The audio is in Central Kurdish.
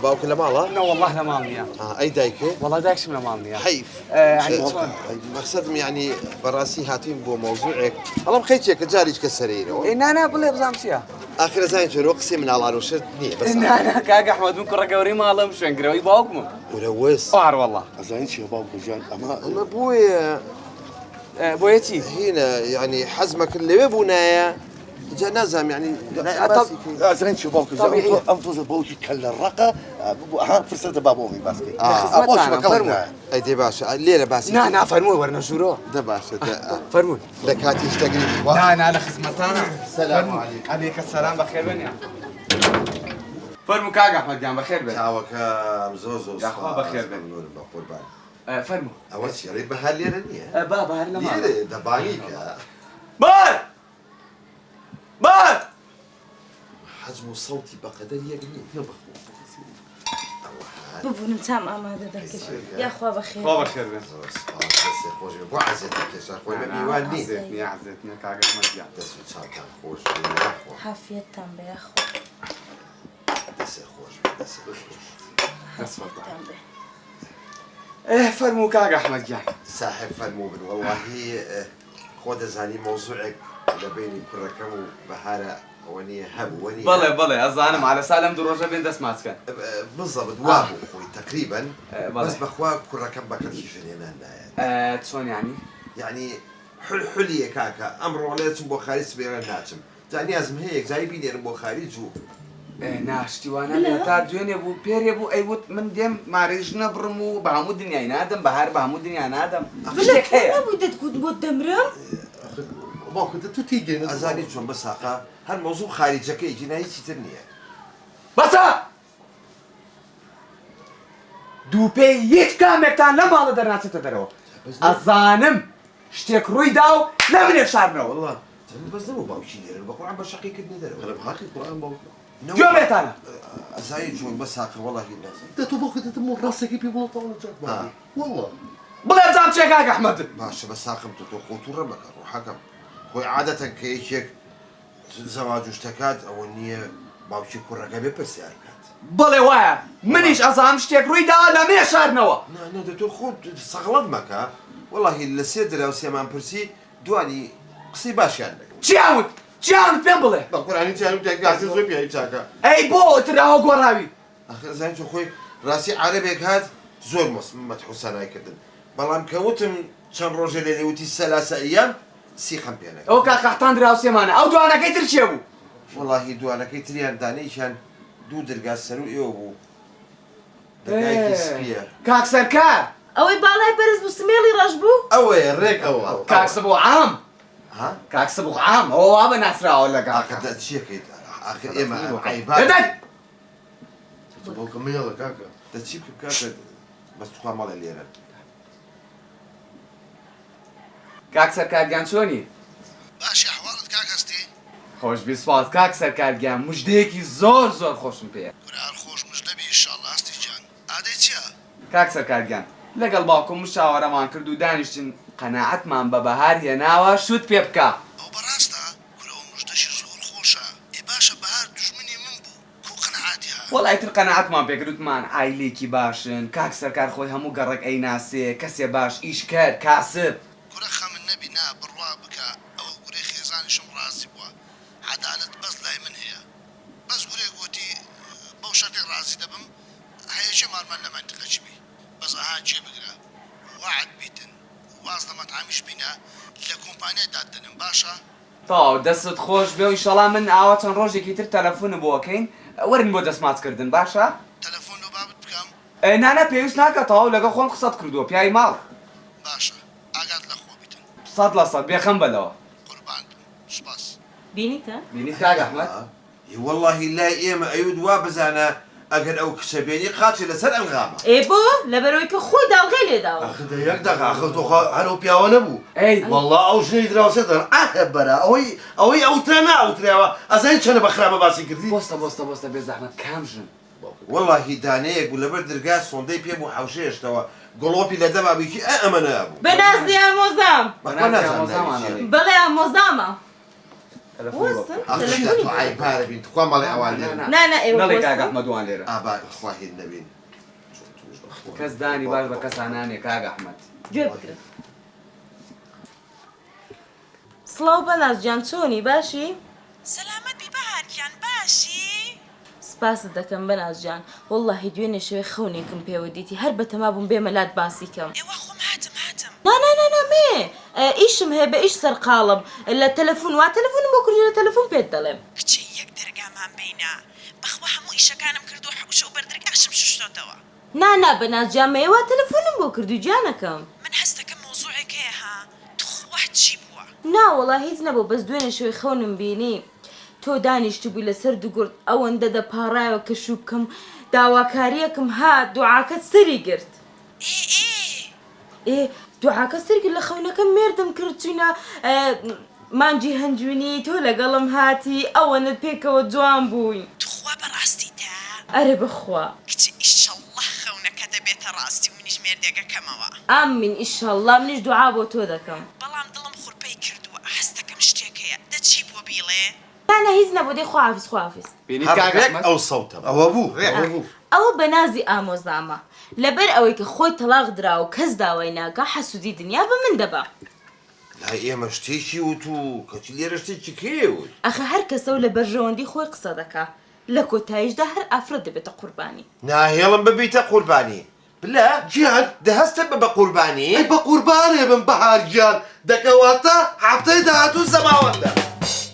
باوك لە ماڵە؟ لا والله لە ماڵ نییە. ئەی دایکێ؟ والله دایکشم لە ماڵ نییە. حیف. مەقسەدم یعنی بەڕاستی هاتوین بۆ مۆزوعێک هەڵام خەیتێکە جاریچ کە سەرەیرەوە. نانا بڵێ بزانم چییە؟ ئاخرە زانین جۆرەوە قسەی مناڵان و شت نییە بەس. نانا کاک ئەحمەد من کوڕە گەورەی ماڵم شوێنگرەوەی باوکمم. وەرە وەس. ئار والله. ئەزانین چییە باوکو ژیان ئەمە بۆیە بۆیە چی؟ هینە یعنی حەزمەکرد لەوێ بوونایە جا نازانم یعنی ئەزانین چی باوکو ژیان ئەم تۆزە باوکی کەلە ڕقە فرسەتە با بۆمی باسکەی ئەی دێ باشە لێرە باسی نا فەرمووی وەرنە ژوورەوە. دە باشە فەرمووی. لە کاتی شتەگری نا لە خزمەتانە. سەلام عەلەیکە سەلام بەخێر بێنە. فەرموو کاک ئەحمەد گیان بەخێر بێن. چاوەکەم زۆر داخوا بەخێر بێن. بە قوربان. فەرموو. ئەوە چێڕی بەهار لێرە نییە؟ بەهار لە ماڵە. لێرە دەبانی کە بار! حەزم و سەوتی بەقەدەر یەک نییە بەخۆ. ببوونم چام ئامادە دەکەش یاخوا بەخێر. خوا بەخێر بێن. خۆش بۆ عەزێتە کێشا خۆی بە میوان نیست. نییە عەزێت نییە کاک ئەحمەد گیان. دەست و چاوتان خۆش حافیەتتان بێ یاخوا. دەسێ خۆش دەسێ خۆش. دەست بە. فەرموو کاک ئەحمەد گیان. ساحب فەرموو بن وەڵاهی خۆ دەزانی مۆزوعێک لە بینی کوڕەکەم و بەهارە ئەوە نییە هەبوو نییە. بەڵێ ئەزانم ئالەسا لەم دوو ڕۆژە بێن دەست ماچکەن. بزەبت وا بوو خۆی تەقریبەن بەس بەخوا کوڕەکەم بەقەتی ژنێنان نایەت. چۆن یانی؟ یعنی حلیە کاکە ئەمڕۆ لێچم بۆ خارج سبێرە ناچم. زانیازم هەیە یەکجاری بینێرم بۆ خارج و ناشتیوانە لێ تا دوێنێ بوو پێرێ بوو ئەیوت من دێم مارێژ نەبڕم و بە هەموو دنیای نادەم بەهار بە هەموو دنیا نادەم. شتێک هەیە؟ نەبووی دەتگوت بۆ دەمرم؟ باوکو تو تیگەێنە ئەزانی چۆن بەساقا هەر مۆزوع خارجەکەی جینایی چیتر نییە. بەسە! دوو پێی هیچ کامێکتان لە ماڵە دەرناچێتە دەرەوە. ئەزانم شتێک ڕوویدا و لە منێ شارنەوە. وەڵا بەس نەبوو باوکی لێرن بە قورئان بە شەقیکردنی دەرەوە. حەقی قورئان باوکو گوێ بێتانە. ئەزانی چۆن بەساقا وەڵاهی نازانم. دە تۆ باوکو دەتم ڕاستێکی پێ بڵێتەوە جات وەڵا بڵێ بزانم چێ کاک ئەحمەد. باشە بەساقم تۆ خۆتوڕە مەکە ڕوحەکەم خۆی عادەتەن کە یەکێک زەواج و شتەکات ئەوە نییە باوکی کوڕەکە بێ پرسیار بکات. بڵێ وایە منیش ئەزانم شتێک ڕوویدا لە منێ شارنەوە. نە تۆ خۆت سەغڵەت مەکە وەڵاهی لە سێ دراو سێمان پرسی دوانی قسەی باشیان دەکەم. چیاوت پێم بڵێ. بە قورئانی چیان تێکاسی زۆر پێی چاکە. ئەی بۆ تراوە گۆڕاوی. ئەخر زانین چۆن خۆی ڕاستی عەرەبێک هات زۆر مەدحوسانای بەڵام کەوتم چەند ڕۆژە لێ لێوتی سەلاسە ئەیام سیخەم پێ نەکرد. ئەو کاکەحتان دراو سێمانە ئەو دوانەکەی تر چێ بوو؟ وەڵاهی دوانەکەی تریان دانەیشان دوو دەرگا سەر و ئێوە بوو. دەرگایەکی سپیە. کاک سەرکار ئەوەی باڵای بەرز بوو سمێڵی ڕەش بوو؟ ئەوەیە ڕێک ئەوە. کاکسە بۆ عام. کاکسە بۆ عام ئەوە وا بە ناسراوە لە کاکە کاکە. چیەکەیت ئاخر ئێمە عیباد. دەدەن! باوکە مێڵە کاکە دەچی بکە کاکە بەس توخوا مەڵێ لێرە. کاک سەرکارگیان چۆنی؟ باشی ئەحواڵت کاکەستی خۆشبی سوپاس کاک سەرکارگیان موژدەیەکی زۆر خۆشم پێیە. قورئان خۆش موژدەبی ئینشاڵڵا هەستی جان ئادەی چییە؟ کاک سەرکارگیان لەگەڵ باوکم مشاوەرەمان کرد و دانیشتن قەناعەتمان بە بەهار هێناوە شوت پێ بکە. ئەو بەڕاستە کورەوە موژدەشی زۆر خۆشە ئێ باشە بەهار دوژمنی من بوو کۆ قەناعاتی ها. وەڵای تر قەناعەتمان پێکردوتمان ئایلێکی باشن کاک سەرکار خۆی هەموو گەڕێک ئەیناسێ کەسێ باش ئیشکەر کاسب. کورە خەمن نەبی نا بڕوا بکە ئەوە گورەی خێزانیشم ڕازی بووە عەدالەت بەس لای من هەیە بەس گورێ گوتی بەو شەرتێک ڕازی دەبم هەیە چێ مارمان لە منتیقەچی بی بەس ئاها جێ بگرە وعد بیتن واز لە مەتعامیش بینە لە کۆمپانیای داددەنم باشە؟ تاو دەستت خۆش بێ و ئینشەڵا من ئاوا چەند ڕۆژێکی تر تەلەفۆنە بۆکەین وەرن بۆ دەستماچکردن باشە؟ تەلەفۆن لە بابت بکەم؟ نانە پێویست ناکەتەوە لەگەڵ خۆم قسەت کردووە پیای ماڵ. باشە ئاگات لە خۆ بیتن. 100% بێخەم بەلەوە. قوربان سوپاس. بینیتە؟ بینیت کاک ئەحمەد؟ وەڵاهی لای ئێمە ئەوت وا بزانە ئەگەر ئەو کچە بێنی قاچی لەسەر ئەلغامە. ئێ بۆ لەبەرەوەی کە خۆی داڵغێ لێداوە. ئەخدە یەک دەقا خەوتۆخوا هەرەو پیاوە نەبوو. ئەی والله ئەو ژنەی دراوسێتەن ئاهە بەرە ئەوەی ئەوترا ناوتراوە ئەزانین چەندە بەخراپە باسی کردی؟ بۆستە بێ زەحمەت کامژن. وەڵاهی دانەیەک بوو لەبەر دەرگا سۆندەی پێ بوو حەوشێشتەوە گڵۆپی لە دەمابیکی ئەمە نابوو. بەنازی ئامۆزام. بەنازی ئامۆزامانە. بەڵێ ئامۆزامە. وصل أخشى تلفوني تعاي بارا بنت خوان مالي أوان ليرة نا نا ايوه نڵێ کاگە وصل ئەحمەد وان لێرە آبا إخواه النبين کەس دانی باش بە کەسان نانێ کاگە ئەحمەد جوێ بکرە سڵاو بەناز جان چۆنی باشی؟ سەلامەت بی بەهارگیان باشی؟ سپاست دەکەم بەناز جان وەڵڵاهی دوێنێ شوێ خەونێکم پێوە دیتی هەر بەتەما بووم بێمە لات باسی کەم ئێوە خۆم هاتم نا مێ ئیشم هەیە بە ئیش سەرقاڵم لە تەلەفۆن وا تەلەفۆنم بۆ کردی لە تەلەفۆن پێت دەڵێم کچی یەک دەرگامان بینە بەخوا هەموو ئیشەکانم کردو حوشە و بەردەرگاشم شوشتۆتەوە نا بەناز جان مەیە تەلەفۆنم بۆ کردو جانەکەم من هەستەکەم مۆزوعێک هەیە ها توخوا چی بووە نا وەڵا هیچ نەبوو بەس دوێنێ شوێ خەونم بینی تۆ دانیشت بووی لەسەر دوگورت ئەوەندە دەپاڕایەوە کە شوو بکەم داواکاریەکم هات دوعاکەت سەری گرت ئێ دوعاکە سەرگرت لە خەونەکەم مێردم کرد چوینە مانجی هەنجوینی تۆ لەگەڵم هاتی ئەوەنت پێکەوە جوان بووین توخوا بەڕاستی تا ئەرێ بخوا کچی ئیشەڵڵا خەونەکە دەبێتە ڕاستی و منیش مێردێگەکەمەوە ئامین ئیشەڵڵا منیش دوعا بۆ تۆ دەکەم بەڵام دڵم خوڕپەی کردووە هەستەکەم شتێک هەیە دەچی بۆ بیڵێ نا هیچ نەبوو دەی خواحافیز بینی کاگە هەرێک ئەحمەد ئەو سەوتە ئەوە بوو ئەوە بەنازی ئامۆزامە لەبەر ئەوەی کە خۆی تەلاق درا و کەس داوای ناکە حەسوودی دنیا بە من دەبا لای ئێمە شتێکی وت و کەچی لێرە شتێکی کێوت ئەخە هەر کەسە و لە بەرژەوەندی خۆی قسە دەکا لە کۆتاییشدا هەر ئافرەت دەبێتە قوربانی ناهێڵم ببیتە قوربانی بلا گیان دەهەستە بە قوربانی بە قوربانێ بم بەهار گیان دەکەواتە هەفتەی داهاتوو زەماوەندە